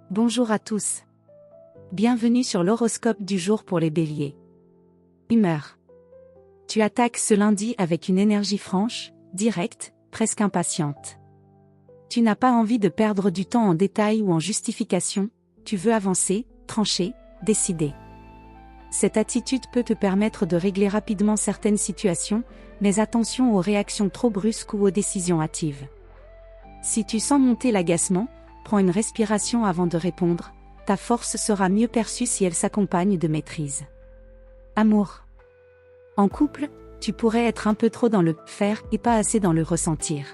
Bonjour à tous. Bienvenue sur l'horoscope du jour pour les béliers. Humeur. Tu attaques ce lundi avec une énergie franche, directe, presque impatiente. Tu n'as pas envie de perdre du temps en détails ou en justification, tu veux avancer, trancher, décider. Cette attitude peut te permettre de régler rapidement certaines situations, mais attention aux réactions trop brusques ou aux décisions hâtives. Si tu sens monter l'agacement, prends une respiration avant de répondre, ta force sera mieux perçue si elle s'accompagne de maîtrise. Amour. En couple, tu pourrais être un peu trop dans le faire et pas assez dans le ressentir.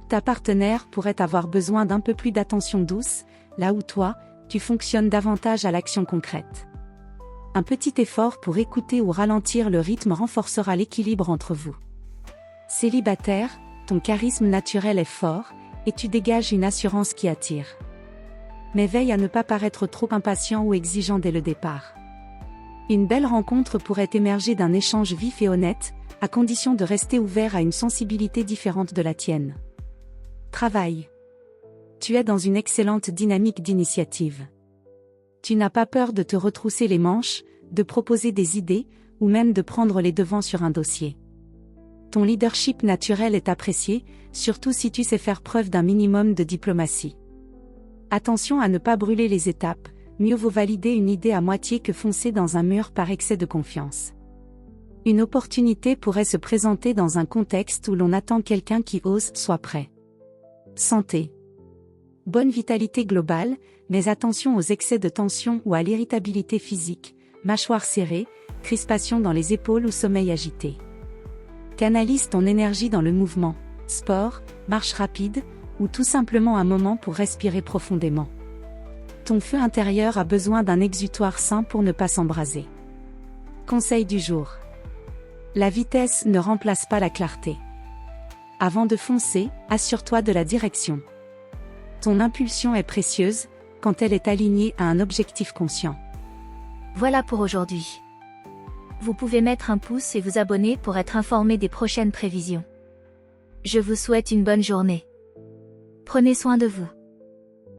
Ta partenaire pourrait avoir besoin d'un peu plus d'attention douce, là où toi, tu fonctionnes davantage à l'action concrète. Un petit effort pour écouter ou ralentir le rythme renforcera l'équilibre entre vous. Célibataire, ton charisme naturel est fort, et tu dégages une assurance qui attire. Mais veille à ne pas paraître trop impatient ou exigeant dès le départ. Une belle rencontre pourrait émerger d'un échange vif et honnête, à condition de rester ouvert à une sensibilité différente de la tienne. Travail. Tu es dans une excellente dynamique d'initiative. Tu n'as pas peur de te retrousser les manches, de proposer des idées, ou même de prendre les devants sur un dossier. Ton leadership naturel est apprécié, surtout si tu sais faire preuve d'un minimum de diplomatie. Attention à ne pas brûler les étapes, mieux vaut valider une idée à moitié que foncer dans un mur par excès de confiance. Une opportunité pourrait se présenter dans un contexte où l'on attend quelqu'un qui ose, soit prêt. Santé. Bonne vitalité globale, mais attention aux excès de tension ou à l'irritabilité physique, mâchoire serrée, crispation dans les épaules ou sommeil agité. Canalise ton énergie dans le mouvement, sport, marche rapide, ou tout simplement un moment pour respirer profondément. Ton feu intérieur a besoin d'un exutoire sain pour ne pas s'embraser. Conseil du jour. La vitesse ne remplace pas la clarté. Avant de foncer, assure-toi de la direction. Ton impulsion est précieuse, quand elle est alignée à un objectif conscient. Voilà pour aujourd'hui. Vous pouvez mettre un pouce et vous abonner pour être informé des prochaines prévisions. Je vous souhaite une bonne journée. Prenez soin de vous.